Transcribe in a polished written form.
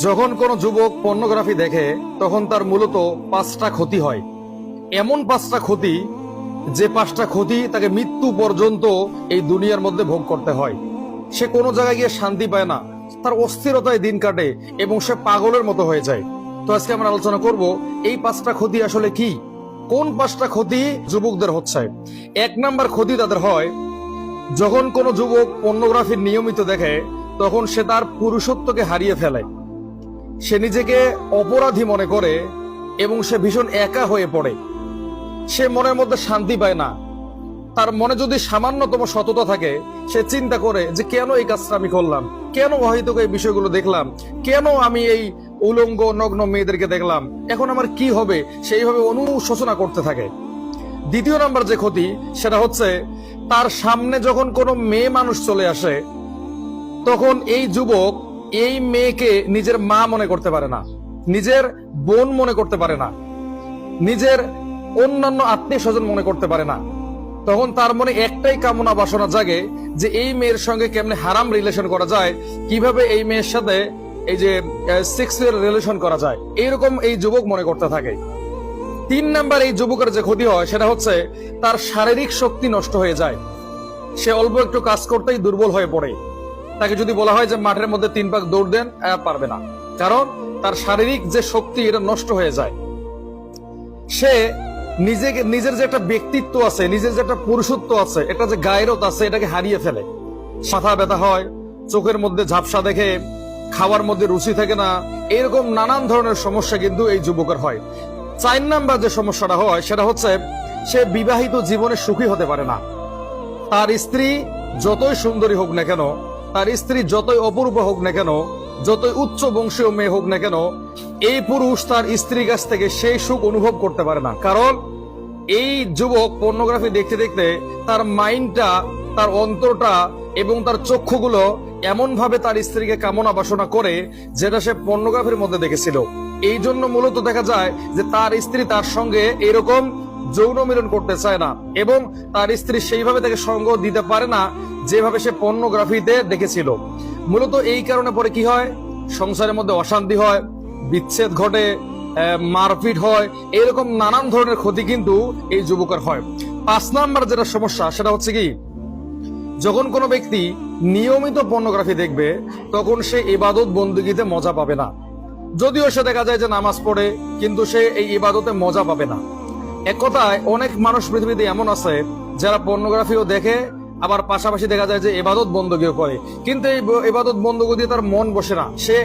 যখন কোনো যুবক পর্নোগ্রাফি দেখে তখন তার মূলত 5টা ক্ষতি হয়। এমন 5টা ক্ষতি, যে 5টা ক্ষতি তাকে মৃত্যু পর্যন্ত এই দুনিয়ার মধ্যে ভোগ করতে হয়। সে কোনো জায়গায় গিয়ে শান্তি পায় না, তার অস্থিরতায় দিন কাটে এবং সে পাগলের মতো হয়ে যায়। তো আজকে আমরা আলোচনা করব এই 5টা ক্ষতি আসলে কি, কোন 5টা ক্ষতি যুবকদের হচ্ছে। 1 নাম্বার ক্ষতি তাদের হয়, যখন কোনো যুবক পর্নোগ্রাফি নিয়মিত দেখে তখন সে তার পুরুষত্বকে হারিয়ে ফেলে। সে নিজেকে অপরাধী মনে করে এবং সে ভীষণ একা হয়ে পড়ে। সে মনের মধ্যে শান্তি পায় না। তার মনে যদি সামান্যতম সততা থাকে, সে চিন্তা করে যে কেন এই কাজটা আমি করলাম, কেন অহেতুক এই বিষয়গুলো দেখলাম, কেন আমি এই উলঙ্গ নগ্ন মেয়েদেরকে দেখলাম, এখন আমার কি হবে, সেইভাবে অনুশোচনা করতে থাকে। 2 নাম্বার যে ক্ষতি সেটা হচ্ছে, তার সামনে যখন কোনো মেয়ে মানুষ চলে আসে তখন এই যুবক এই মেয়েকে নিজের মা মনে করতে পারে না, নিজের বোন মনে করতে পারে না, নিজের অন্যান্য আত্মীয় স্বজন মনে করতে পারে না। তখন তার মনে একটাই কামনা বাসনা জাগে যে এই মেয়ের সঙ্গে কেমনে হারাম রিলেশন করা যায়, কিভাবে এই মেয়ের সাথে এই যে সেক্সুয়াল রিলেশন করা যায়, এইরকম এই যুবক মনে করতে থাকে। 3 নাম্বার এই যুবকের যে ক্ষতি হয় সেটা হচ্ছে, তার শারীরিক শক্তি নষ্ট হয়ে যায়। সে অল্প একটু কাজ করতেই দুর্বল হয়ে পড়ে। তাকে যদি বলা হয় যে মাঠের মধ্যে 3 পাক দৌড় দেন, পারবে না, কারণ তার শারীরিক যে শক্তি এটা নষ্ট হয়ে যায়। সে নিজের যে একটা ব্যক্তিত্ব আছে, নিজের যে একটা পুরুষত্ব আছে, একটা যে গায়রত আছে, এটাকে হারিয়ে ফেলে। মাথা ব্যথা হয়, চোখের মধ্যে ঝাপসা দেখে, খাওয়ার মধ্যে রুচি থাকে না, এরকম নানান ধরনের সমস্যা কিন্তু এই যুবকের হয়। 4 নাম্বার যে সমস্যাটা হয় সেটা হচ্ছে, সে বিবাহিত জীবনে সুখী হতে পারে না। তার স্ত্রী যতই সুন্দরী হোক না কেন, তার স্ত্রী যতই অপূর্ব হোক না কেন, যতই উচ্চ বংশীয় মেয়ে হোক না কেন, এই পুরুষ তার স্ত্রীর কাছ থেকে সেই সুখ অনুভব করতে পারে না। কারণ এই যুবক পর্নোগ্রাফি দেখতে দেখতে তার মাইন্ডটা, তার অন্তরটা এবং তার চক্ষুগুলো এমন ভাবে তার স্ত্রীকে কামনা বাসনা করে, যেটা সে পর্নোগ্রাফির মধ্যে দেখেছিল। এই জন্য মূলত দেখা যায় যে তার স্ত্রী তার সঙ্গে এরকম যৌন মিলন করতে চায় না এবং তার স্ত্রী সেইভাবে তাকে সঙ্গ দিতে পারে না যেভাবে সে পর্নোগ্রাফিতে দেখেছিল। মূলত এই কারণে পরে কি হয়, সংসারের মধ্যে অশান্তি হয়, বিচ্ছেদ ঘটে, মারপিট হয়, এরকম নানান ধরনের ক্ষতি কিন্তু এই যুবকের হয়। 5 নাম্বার যেটা সমস্যা সেটা হচ্ছে কি, যখন কোনো ব্যক্তি নিয়মিত পর্নোগ্রাফি দেখবে তখন সে ইবাদত বন্দেগীতে মজা পাবে না। যদিও সে দেখা যায় যে নামাজ পড়ে, কিন্তু সে এই ইবাদতে মজা পাবে না। এক কথায় অনেক মানুষ পৃথিবীতে এমন আছে যারা পর্নোগ্রাফিও দেখে, আবার পাশাপাশি দেখা যায় যে ইবাদত বন্দগীও করে, কিন্তু এই ইবাদত বন্দগী দিয়ে তার মন বসে না, সে